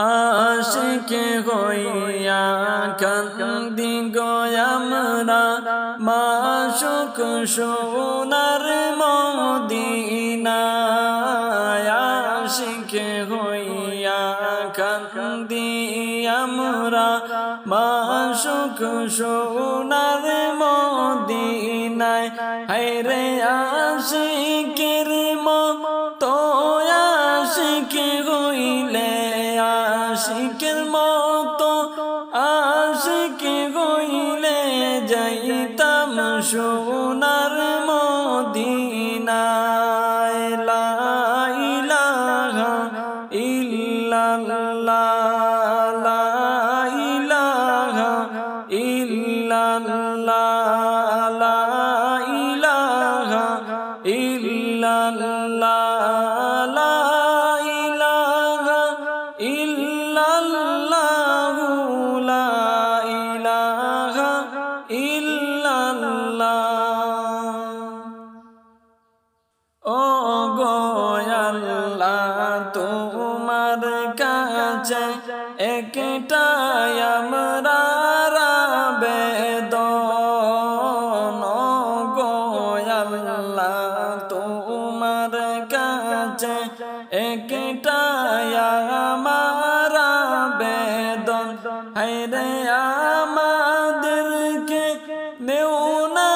আশিক হইয়া কান্দি গো আমরা মাশউক সোনার মদিনায় আশিক হইয়া কান্দি আমরা মাশউক সোনার মদিনায় হায়রে আশিকের মতো আশিক হইলে আশিকের মতো আশিক হইলে যাইতাম সোনার মদিনায় লা ইলাহা ইল্লাল্লাহ লা ইলাহা ইল্লাল্লাহ লা ইলাহা ইল্লাল্লাহ লা ইলাহা ইল্লাল্লাহ লা ইলাহা ইল্লাল্লাহ। ও গো আল্লাহ তোমার কাছে একটাই আমরা আবেদন ও গো আল্লাহ তোমার কাছে একটাই আমার আবেদন হায়রে আমাদেরকে নেও না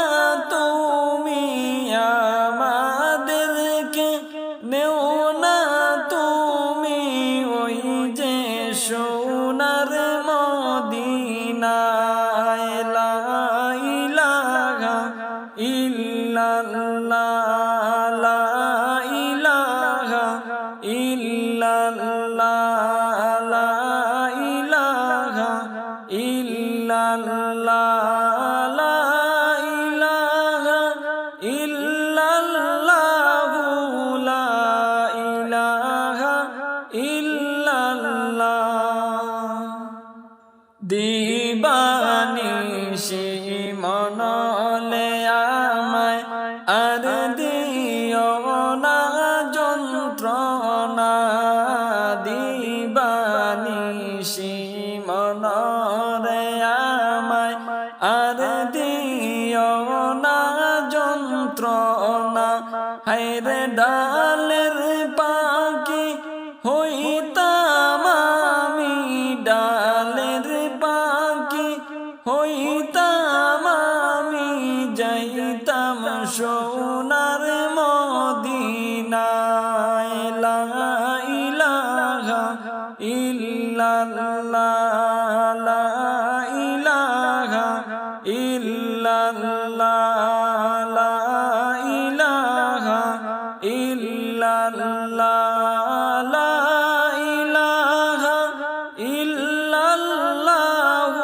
তুমি আমাদেরকে নেও না তুমি ওই যে সোনার মদিনায় লা ইলাহা ইল্লাল্লাহ লা ইলাহা ইল্লাল্লাহ লা ইলাহা ইল্লাল্লাহ লা ইলাহা ইল্লাল্লাহ লা ইলাহা ইল্লাল্লাহ। দিবানিশি মনলে আমায় আর দিও না যন্ত্রণা দিবানিশি মনরে আমায় আর দিও না যন্ত্রণা হায়রে ডালের পাখি হইতাম আমি ডালের পাখি হইতাম আমি যাইতাম সোনার মদিনায় লা ইলাহা ইল্লাল্লাহ লা ইলাহা ইল্লাল্লাহ লা ইলাহা ইল্লাল্লাহ লা ইলাহা ইল্লাল্লাহ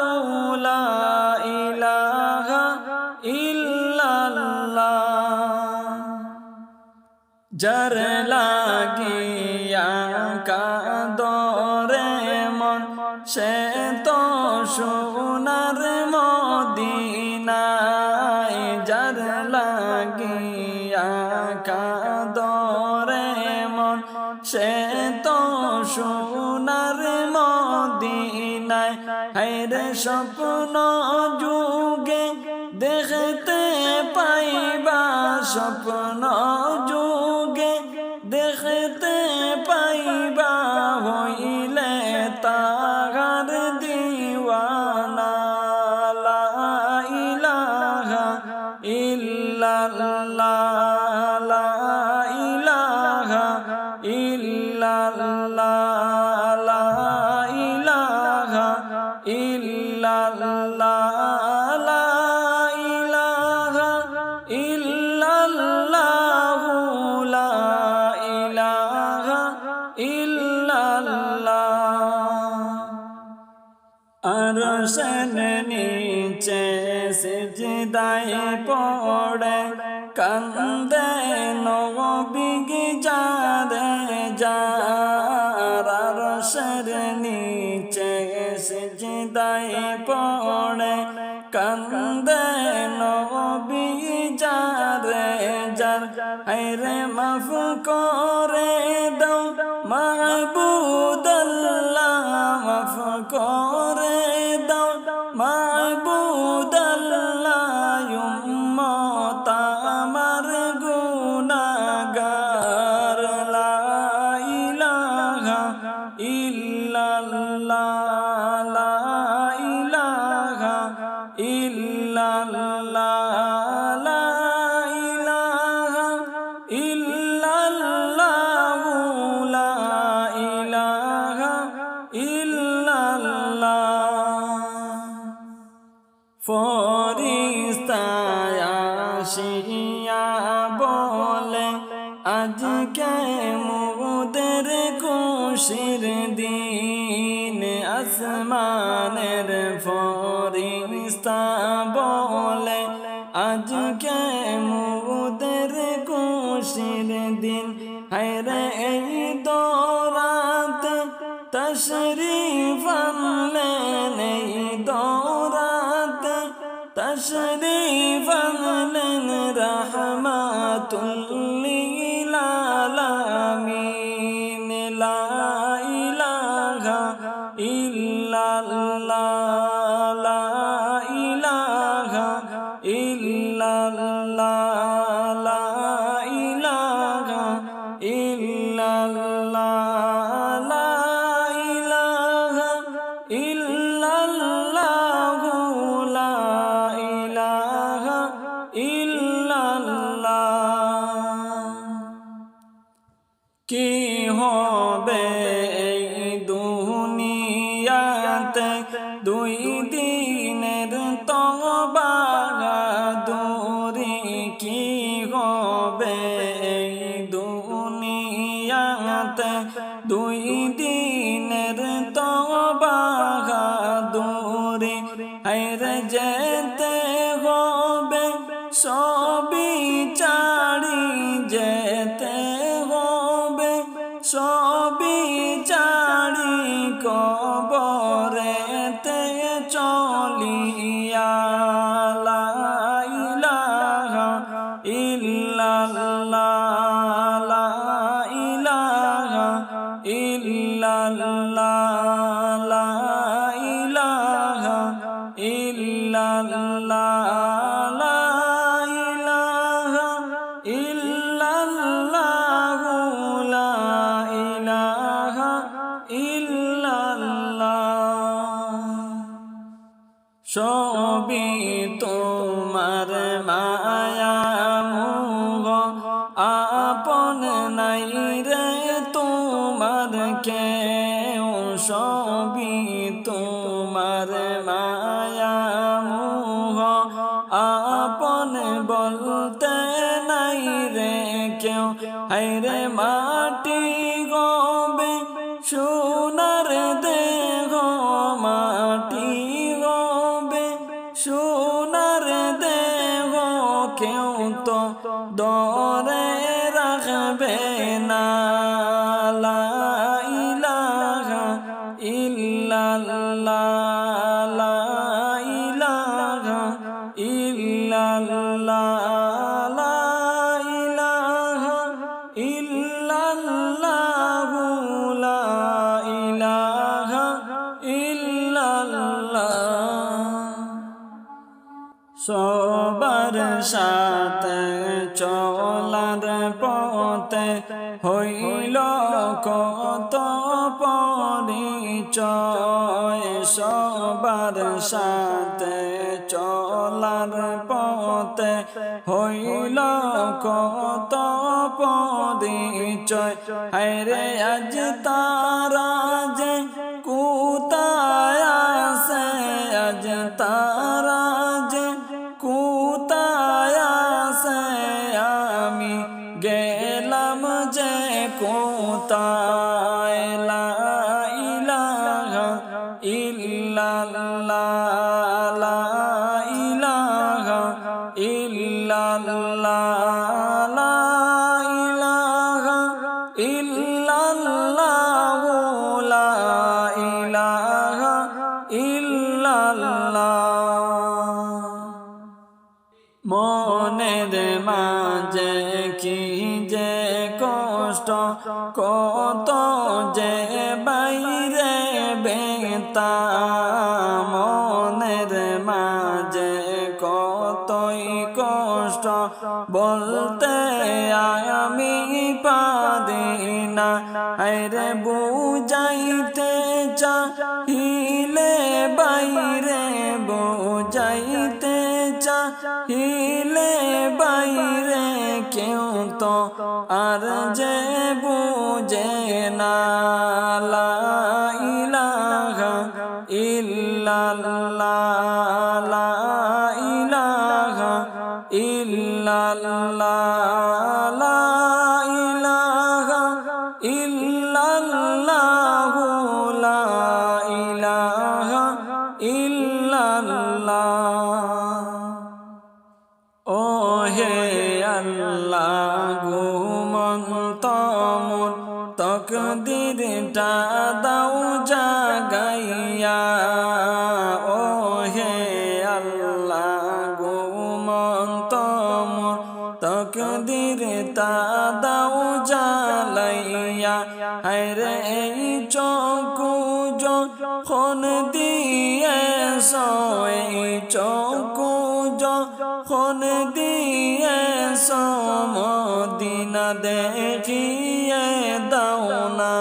লা ইলাহা ইল্লাল্লাহ। যার লাগিয়া কাঁদরে মন সে তো সোনার মদিনায় যার লাগিয়া কাঁদরে মন সে তো সোনার মদিনায় হায়রে স্বপ্ন যুগে দেখতে পাইবা স্বপ্ন যুগে দেখতে পাইবা হইলে তাহার দিওয়ানা লা ইলাহা ইল্লাল্লাহ লা ইলাহা ইল্লাল্লাহ লা ইলাহা ইল্লাল্লাহ লা ইলাহা ইল্লাল্লাহ লা ইলাহা ইল্লাল্লাহ। আরশের নিচে সিজদায় পড়ে কান্দে নবী যারে যার আরশের নিচে সিজদায় পড়ে কান্দে নবী যারে যার হায়রে মাফ করে দাও মাহবুদ আল্লাহ ইল্লাল্লাহ লা ইলাহা ইল্লাল্লাহ লা ইলাহা ইল্লাল্লাহু লা ইলাহা ইল্লাল্লাহ ফরিস্তায় আসিয়া বলে আজকে মোদের খুশির দিন আসমানের ফরিস্তা বলে আজকে মোদের খুশির দিন হায়রে এই দৌরাতে তশরীফ আনলেন এই দৌরাতে তশরীফ আনলেন রাহমাতুল লিল আলামিন লা ইলাহা ইল্লাল্লাহ লা ইলাহা ইল্লাল্লাহ লা ইলাহা ইল্লাল্লাহ লা ইলাহা ইল্লাল্লাহু লা ইলাহা ইল্লাল্লাহ কি হবে এই দুনিয়াতে দুই দিনের তবাদুরি কি হবে এই দুনিয়াতে দুই দিনের তবাদুরি হায়রে যেতে হবে সবই চারি যেতে হবে সবই চারি কবরেতে চলিয়া লা ইলাহা ইল্লাল্লাহ লা ইলাহা ইল্লাল্লাহ লা ইলাহা ইল্লাল্লাহ লা ইলাহা ইল্লাল্লাহু লা ইলাহা ইল্লাল্লাহ সবই তোমার মায়া মোহ আপন নাই রে তোমার কেউ সবই তোমার মায়া মোহ আপন বলতে নাই রে কেউ হায়রে মাটি গবে সোনার দেহ মাটি গবে সোনার দেহ কেউ তো দরে রাখবে না লা ইলাহা ইল্লাল্লাহ লা ইলাহা ইল্লাল্লাহ লা ইলাহা ইল্লাল্লাহু লা ইলাহা ইল্লাল্লাহ সবার সাথে চলার পথে হইল কত পরিচয় সবার সাথে চলার পথে হইল কত পরিচয় হায়রে আজ তারা যে কোথায় আছে আজ তারা যে কোথায় আছে আমি গেলাম যে কোথায় লা ইলাহা ইল্লাল্লাহ লা ইলাহা ইল্লাল্লাহ লা ইলাহা ইল্লাল্লাহু লা ইলাহা ইল্লাল্লাহ মনের মাঝে কি যে কষ্ট কত যে বাইরে বেতা মনের মাঝে কতই কষ্ট বলতে আমি পারি না আরে বুঝাই চাহিলে বাইরে বুঝাইতে চাহিলে বাইরে কেউ তো আর যে বুঝে না লা ইলাহা ইল্লাল্লাহ লা ইলাহা ইল্লাল্লাহ লা ইলাহা ইল্লাল্লাহ লা ইলাহা ইল্লাল্লাহ ও হে আল্লাহ ঘুমন্ত মোর তকদিরটা দাও জাগাইয়া ও হে আল্লাহ ঘুমন্ত মোর তকদিরটা দাও জ্বালাইয়া হায়রে এই চকু যখন দিয়েছ এই চকু যখন দিয়েছ মদিনা দেখিয়ে দাও না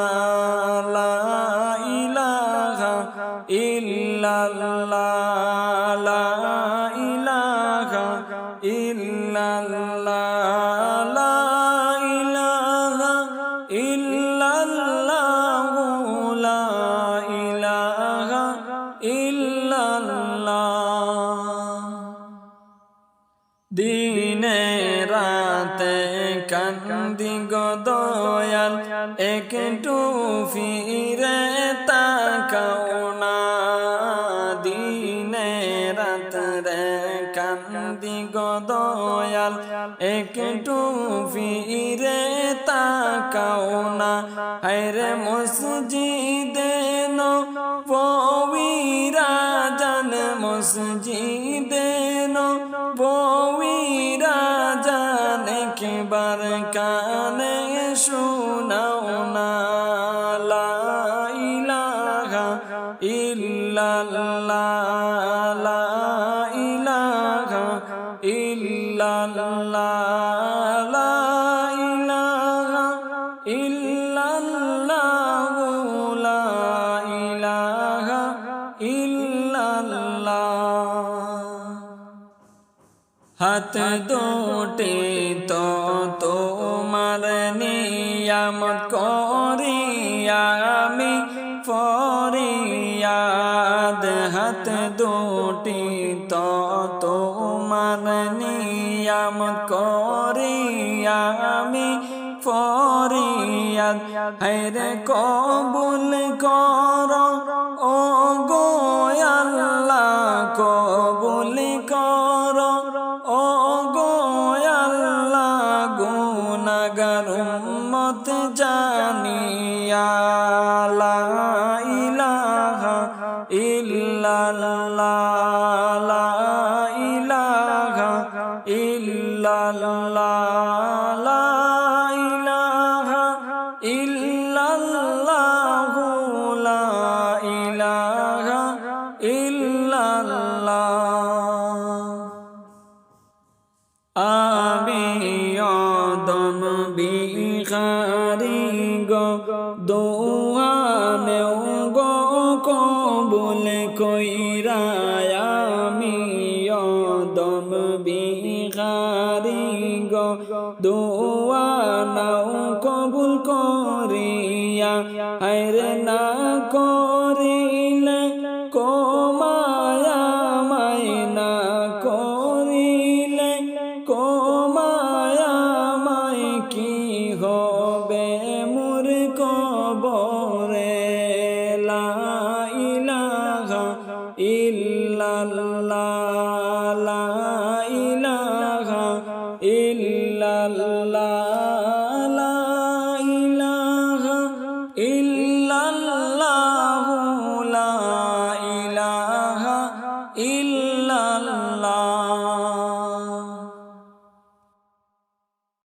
লা ইলাহা ইল্লাল্লাহ লা ইলাহা ইল্লাল্লাহ লা ইলাহা ইল্লাল্লাহ লা ইলাহা ইল্লাল্লাহ দিনে রাতে কান্দি গো দয়াল একটু ফিরে তাকাও না দিনে রাতে কান্দি গো দয়াল একটু ফিরে তাকাও না হায়রে মসজিদে নববীরা জান মসজিদে নববীরা জান একবার কানে শোনাও না লা ইলাহা ইল্লাল্লাহ লা ইলাহা ইল্লাল্লাহ লা ইলাহা ইল্লাল্লাহ লা ইলাহা ইল্লাল্লাহ হাত দুটি তো তোমার নিয়ামত করিয়া আমি ফরিয়াদ হাত দুটি তো তোমার নিয়ামত করিয়া আমি ফরিয়াদ হায়রে কবুল কর ও গো আল্লাহ কবুল কর ও গো আল্লাহ গুনাহগার উম্মত জানিয়া লা ইলাহা ইল্লাল্লাহ লা ইলাহা ইল্লাল্লাহ লা ইলাহা ইল্লাল্লাহ লা ইলাহা ইল্লাল্লাহ আমি অদম বিহারি গো দোয়ানেও গো কবুল কইরা আমি অদম বিহারি গো দোয়ানাও কবুল করিয়া হায়রে না করে